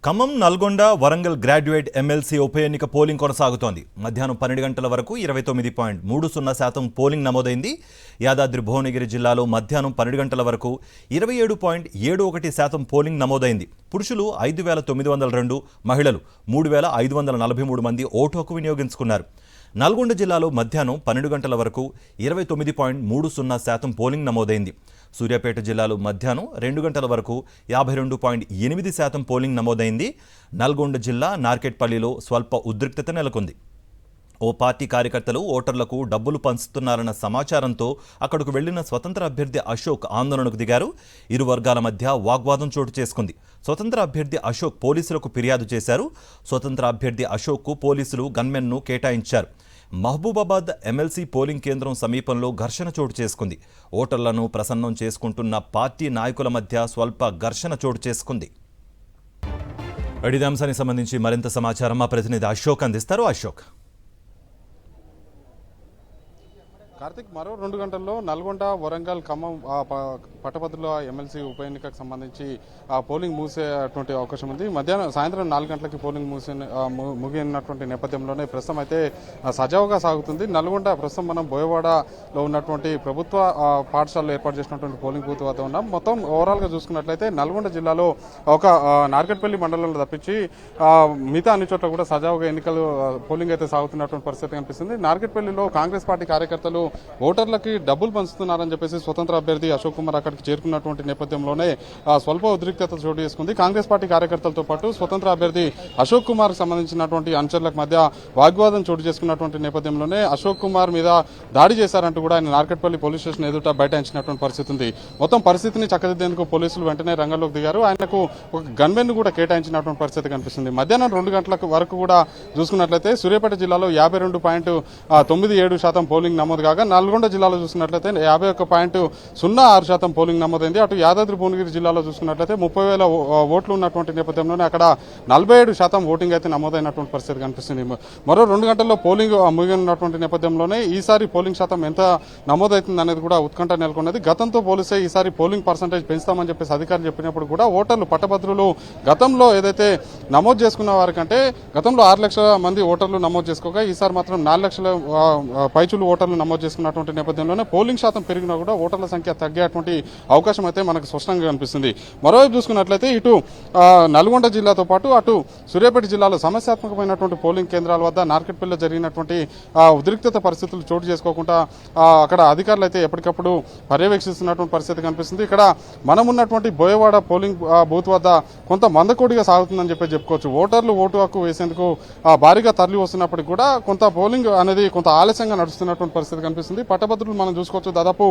Khammam, Nalgonda, Warangal graduate MLC ఉప ఎన్నిక polling కొనసాగుతోంది. మధ్యాహ్నం 12 గంటల వరకు 29.30% పోలింగ్ నమోదైంది. యాదాద్రి భువనగిరి జిల్లాలో మధ్యాహ్నం 12 గంటల వరకు 27.71% పోలింగ్ నమోదైంది. పురుషులు 5,902, మహిళలు 3,543 మంది ఓటు హక్కు వినియోగించుకున్నారు. నల్గొండ జిల్లాలో మధ్యాహ్నం 12 గంటల వరకు 29.30% పోలింగ్ నమోదైంది. సూర్యాపేట జిల్లాలో మధ్యాహ్నం 2 గంటల వరకు 52.8% పోలింగ్ నమోదైంది. నల్గొండ జిల్లా నార్కెట్పల్లిలో స్వల్ప ఉద్రిక్తత నెలకొంది. ఓ పార్టీ కార్యకర్తలు ఓటర్లకు డబ్బులు పంచుతున్నారన్న సమాచారంతో అక్కడకు వెళ్లిన స్వతంత్ర అభ్యర్థి అశోక్ ఆందోళనకు దిగారు. ఇరు వర్గాల మధ్య వాగ్వాదం చోటు చేసుకుంది. స్వతంత్ర అభ్యర్థి అశోక్ పోలీసులకు ఫిర్యాదు చేశారు. స్వతంత్ర అభ్యర్థి అశోక్కు పోలీసులు గన్మెన్ను కేటాయించారు. మహబూబాబాద్ ఎమ్మెల్సీ పోలింగ్ కేంద్రం సమీపంలో ఘర్షణ చోటు చేసుకుంది. ఓటర్లను ప్రసన్నం చేసుకుంటున్న పార్టీ నాయకుల మధ్య స్వల్ప ఘర్షణ చోటు చేసుకుంది. ఇదే అంశానికి సంబంధించి మరింత సమాచారం మా ప్రతినిధి అశోక్ అందిస్తారు. అశోక్, కార్తిక్, మరో 2 గంటల్లో నల్గొండ, వరంగల్, ఖమ్మం పట్టభద్రుల ఎమ్మెల్సీ ఉప ఎన్నికకు సంబంధించి పోలింగ్ మూసేటువంటి అవకాశం ఉంది. సాయంత్రం 4 గంటలకి పోలింగ్ ముగినటువంటి నేపథ్యంలోనే ప్రస్తుతం అయితే సజావుగా సాగుతుంది. నల్గొండ ప్రస్తుతం మనం బోయవాడలో ఉన్నటువంటి ప్రభుత్వ పాఠశాలలో ఏర్పాటు చేసినటువంటి పోలింగ్ బూత్ వద్ద ఉన్నాం. మొత్తం ఓవరాల్గా చూసుకున్నట్లయితే నల్గొండ జిల్లాలో ఒక నార్కెట్పల్లి మండలంలో తప్పించి మిగతా అన్ని చోట్ల కూడా సజావుగా ఎన్నికలు పోలింగ్ అయితే సాగుతున్నటువంటి పరిస్థితి కనిపిస్తుంది. నార్కెట్పల్లిలో కాంగ్రెస్ పార్టీ కార్యకర్తలు ఓటర్లకి డబ్బులు పంచుతున్నారని చెప్పేసి స్వతంత్ర అభ్యర్థి అశోక్ కుమార్ అక్కడికి చేరుకున్నటువంటి నేపథ్యంలోనే స్వల్ప ఉద్రిక్తత చోటు చేసుకుంది. కాంగ్రెస్ పార్టీ కార్యకర్తలతో పాటు స్వతంత్ర అభ్యర్థి అశోక్ కుమార్ సంబంధించినటువంటి అనుచరులకు మధ్య వాగ్వాదం చోటు చేసుకున్నటువంటి నేపథ్యంలోనే అశోక్ కుమార్ మీద దాడి చేశారంటూ కూడా ఆయన నార్కెట్పల్లి పోలీస్ స్టేషన్ ఎదుట బైఠాయించినటువంటి పరిస్థితి ఉంది. మొత్తం పరిస్థితిని చక్కదిద్దేందుకు పోలీసులు వెంటనే రంగంలోకి దిగారు. ఆయనకు ఒక గన్మెన్ కూడా కేటాయించినటువంటి పరిస్థితి కనిపిస్తుంది. మధ్యాహ్నం 2 గంటల వరకు కూడా చూసుకున్నట్లయితే సూర్యాపేట జిల్లాలో 52.97% పోలింగ్ నమోదు కాగా నల్గొండ జిల్లాలో చూసుకున్నట్లయితే 51.06% పోలింగ్ నమోదైంది. అటు యాదాద్రి భువనగిరి జిల్లాలో చూసుకున్నట్లయితే 30,000 ఓట్లు ఉన్నటువంటి నేపథ్యంలోనే అక్కడ 47% ఓటింగ్ అయితే నమోదైనటువంటి పరిస్థితి కనిపిస్తుంది. మరో 2 గంటల్లో పోలింగ్ ముగినటువంటి నేపథ్యంలోనే ఈసారి పోలింగ్ శాతం ఎంత నమోదవుతుంది అనేది కూడా ఉత్కంఠ నెలకొన్నది. గతంతో పోలిస్తే ఈసారి పోలింగ్ పర్సంటేజ్ పెంచుతామని చెప్పేసి అధికారులు చెప్పినప్పుడు కూడా ఓటర్లు పట్టభద్రులు గతంలో ఏదైతే నమోదు చేసుకున్న వారికంటే గతంలో 6 లక్షల మంది ఓటర్లు నమోదు చేసుకోగా ఈసారి మాత్రం 4 లక్షల పైచులు ఓటర్లు నమోదు చేసుకున్నటువంటి నేపథ్యంలోనే పోలింగ్ శాతం పెరిగినా కూడా ఓటర్ల సంఖ్య తగ్గేటువంటి అవకాశం అయితే మనకు స్పష్టంగా కనిపిస్తుంది. మరోవైపు చూసుకున్నట్లయితే ఇటు నల్గొండ జిల్లాతో పాటు అటు సూర్యాపేట జిల్లాలో సమస్యాత్మకమైనటువంటి పోలింగ్ కేంద్రాల వద్ద నార్కెట్పల్లిలో జరిగినటువంటి ఉద్రిక్తత పరిస్థితులు చోటు చేసుకోకుండా అక్కడ అధికారులు అయితే ఎప్పటికప్పుడు పర్యవేక్షిస్తున్నటువంటి పరిస్థితి కనిపిస్తుంది. ఇక్కడ మనం ఉన్నటువంటి బోయవాడ పోలింగ్ బూత్ వద్ద కొంత మందకోడిగా సాగుతుందని చెప్పుకోవచ్చు. ఓటర్లు ఓటు హక్కు వేసేందుకు భారీగా తరలి వస్తున్నప్పటికీ కూడా కొంత పోలింగ్ అనేది కొంత ఆలస్యంగా నడుస్తున్నటువంటి పరిస్థితి కనిపిస్తుంది. పట్టభద్రులు మనం చూసుకోవచ్చు, దాదాపు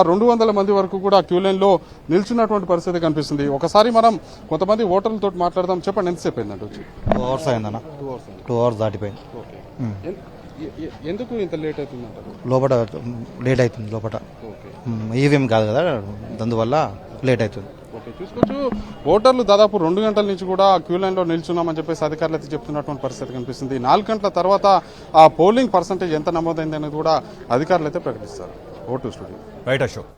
200 మంది వరకు కూడా క్యూ లైన్ లో నిల్చున్నటువంటి పరిస్థితి కనిపిస్తుంది. ఒకసారి మనం కొంతమంది ఓటర్లతో మాట్లాడదాం. చెప్పండి, ఎంతసేపు అయిందంటే? 2 అవర్స్ అయిందన్న. 2 అవర్స్ దాటిపోయింది. ఎందుకు ఇంత లేట్ అవుతుందంటారు? లోపల లేట్ అవుతుంది. లోపల ఈవీఎం కాదు కదా, అందువల్ల లేట్ అవుతుంది. చూసుకోవచ్చు, ఓటర్లు దాదాపు 2 గంటల నుంచి కూడా క్యూ లైన్ లో నిల్చున్నామని చెప్పేసి అధికారులు అయితే చెప్తున్నటువంటి పరిస్థితి కనిపిస్తుంది. 4 గంటల తర్వాత ఆ పోలింగ్ పర్సంటేజ్ ఎంత నమోదైంది అనేది కూడా అధికారులు అయితే ప్రకటిస్తారు. Vote studio right Ashok.